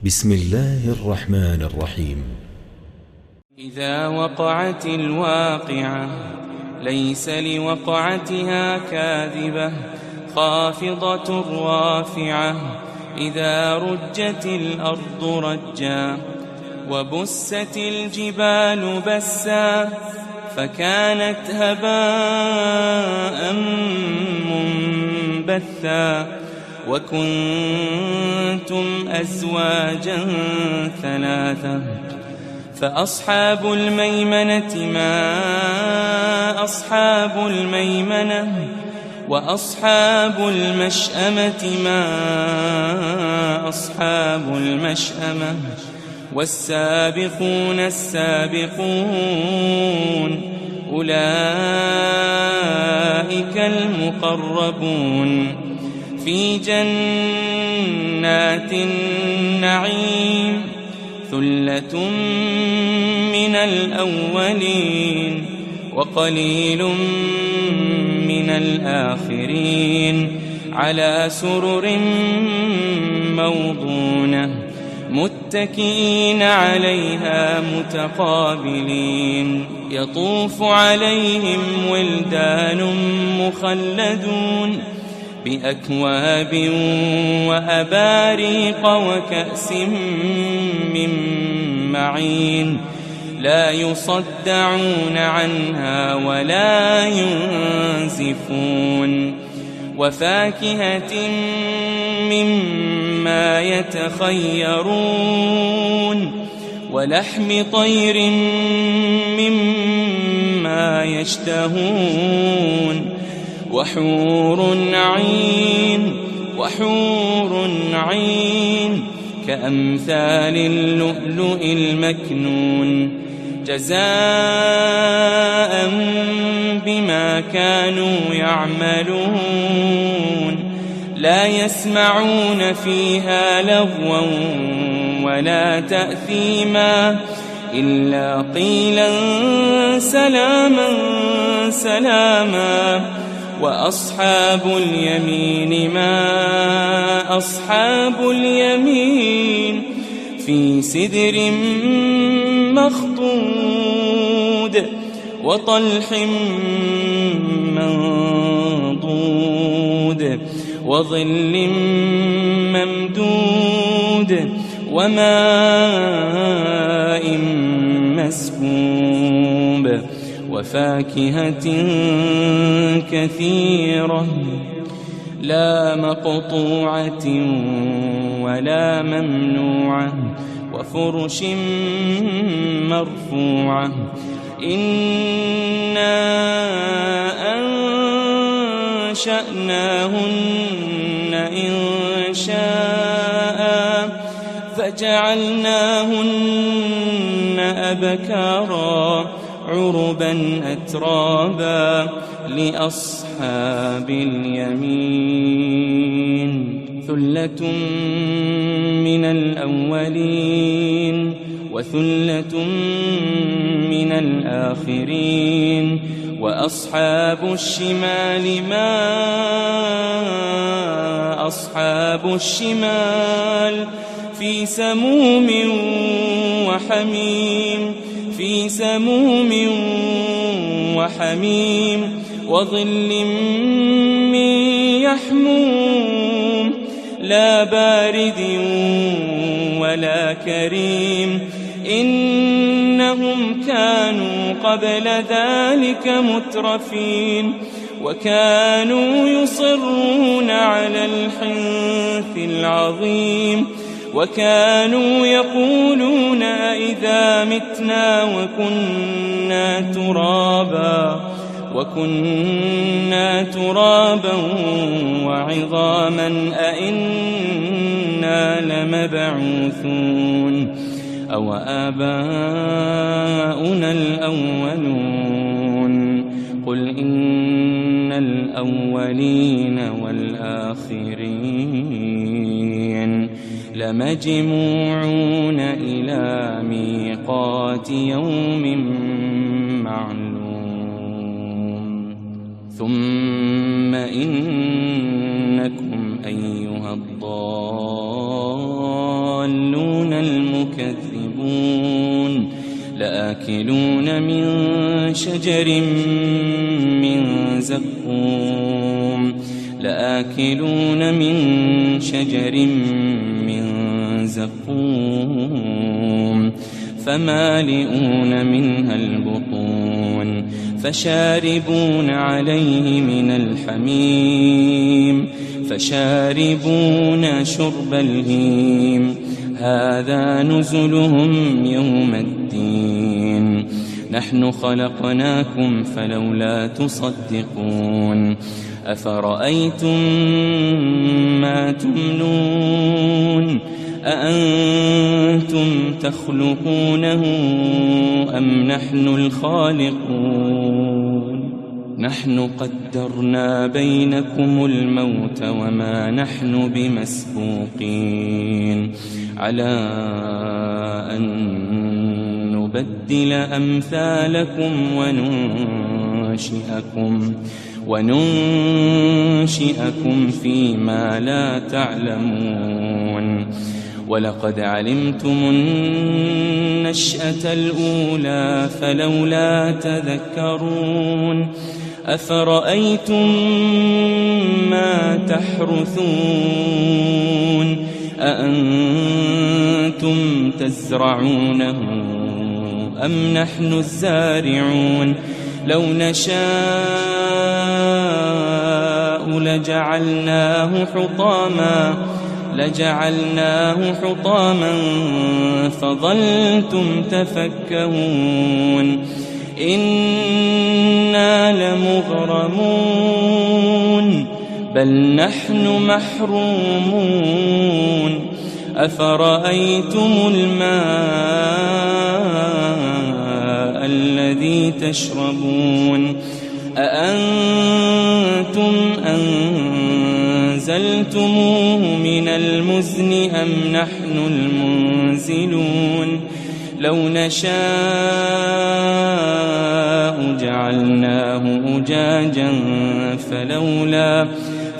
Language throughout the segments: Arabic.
بسم الله الرحمن الرحيم. إذا وقعت الواقعة ليس لوقعتها كاذبة خافضة رافعة إذا رجت الأرض رجا وبست الجبال بسا فكانت هباء منبثا وكنتم أزواجا ثلاثة فأصحاب الميمنة ما أصحاب الميمنة وأصحاب المشأمة ما أصحاب المشأمة والسابقون السابقون أولئك المقربون في جنات النعيم ثلة من الأولين وقليل من الآخرين على سرر موضونة متكئين عليها متقابلين يطوف عليهم ولدان مخلدون بأكواب وأباريق وكأس من معين لا يصدعون عنها ولا ينزفون وفاكهة مما يتخيرون ولحم طير مما يشتهون وحور عين كأمثال اللؤلؤ المكنون جزاء بما كانوا يعملون لا يسمعون فيها لغوا ولا تأثيما إلا قيلا سلاما سلاما وأصحاب اليمين ما أصحاب اليمين في سدر مخضود وطلح منضود وظل ممدود وماء مسكوب وفاكهة كثيرة لا مقطوعة ولا ممنوعة وفرش مرفوعة إنا أنشأناهن إنشاء فجعلناهن أبكارا عربا أترابا لأصحاب اليمين ثلة من الأولين وثلة من الآخرين وأصحاب الشمال ما أصحاب الشمال في سموم وحميم في سموم وحميم وظل من يحموم لا بارد ولا كريم إنهم كانوا قبل ذلك مترفين وكانوا يصرون على الحنث العظيم وكانوا يقولون إذا متنا وكنا ترابا وعظاما أئنا لمبعوثون أو آباؤنا الأولون قل إن الأولين والآخرين لمجموعون إلى ميقات يوم معلوم ثم إنكم أيها الضالون لآكلون من شجر من زقوم لآكلون من شجر من زقوم فمالئون منها البطون فشاربون عليه من الحميم فشاربون شرب الهيم هذا نزلهم يوم الدين نحن خلقناكم فلولا تصدقون أفرأيتم ما تمنون أأنتم تخلقونه أم نحن الخالقون نحن قدرنا بينكم الموت وما نحن بمسبوقين على أن نبدل أمثالكم وننشئكم فيما لا تعلمون ولقد علمتم النشأة الأولى فلولا تذكرون أفرأيتم ما تحرثون أأنتم تزرعونه أم نحن الزارعون لو نشاء لجعلناه حطاما فظلتم تفكهون إنا لمغرمون بل نحن محرومون أفرأيتم الماء الذي تشربون أأنتم أنزلتموه من المزن أم نحن المنزلون لو نشاء جعلناه أجاجا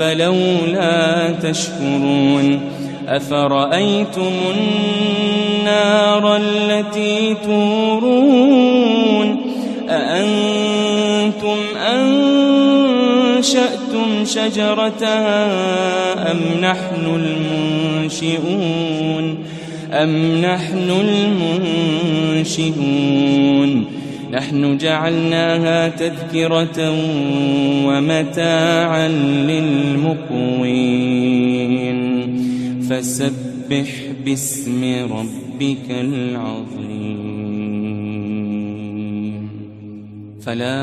فلولا تشكرون أفرأيتم النار التي تورون أأنتم أنشأتم شجرتها أم نحن المنشئون نحن جعلناها تذكرة ومتاعا للمقوين فسبح باسم ربك العظيم فلا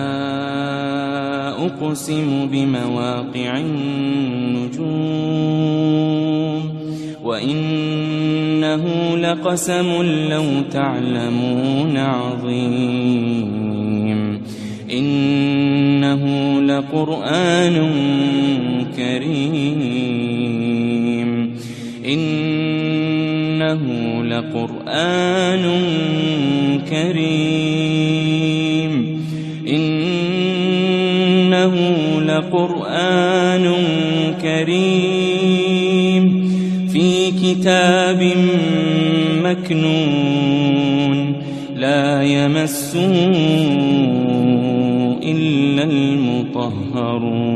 أقسم بمواقع النجوم وإنه لقسم لو تعلمون عظيم إنه لقرآن كريم إنه لقرآن كريم إنه لقرآن كريم في كتاب مكنون لا يمسه إلا المطهرون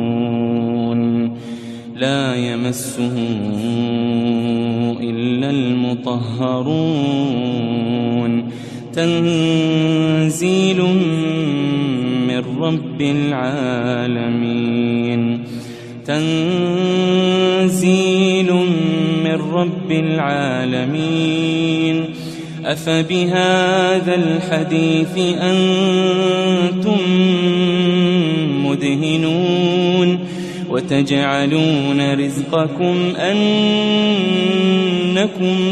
تنزيل من رب العالمين أفبهذا الحديث أنتم مدهنون وتجعلون رزقكم أنكم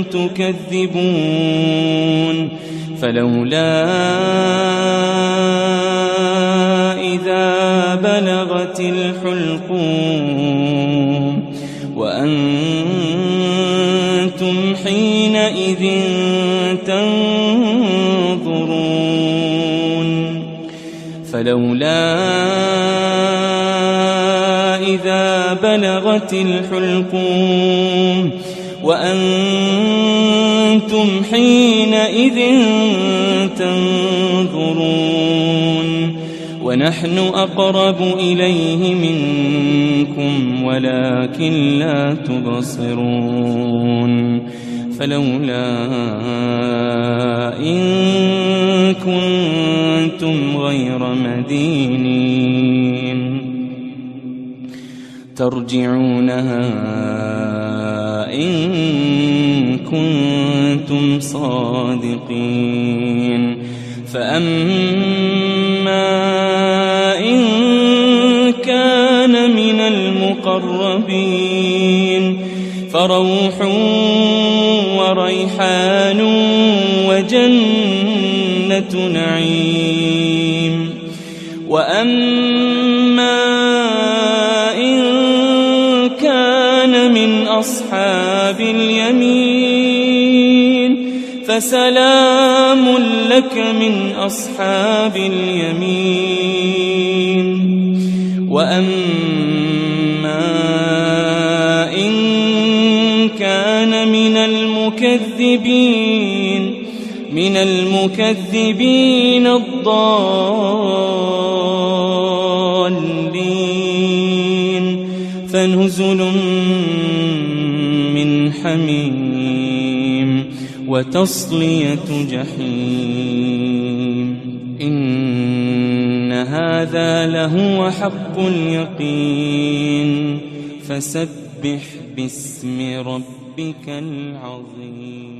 تكذبون فلولا إذا بلغت الحلقوم وأنتم حينئذ تنظرون فلولا إذا بلغت الحلقوم وأنتم أنتم حينئذ تنظرون ونحن أقرب إليه منكم ولكن لا تبصرون فلولا إن كنتم غير مدينين ترجعونها إن كنتم صادقين فأما إن كان من المقربين فروح وريحان وجنة نعيم وأما إن كان من أصحاب اليمين فسلام لك من أصحاب اليمين وأما إن كان من المكذبين الضالين فنزل من حميم وتصلية جحيم إن هذا لهو حق اليقين فسبح باسم ربك العظيم.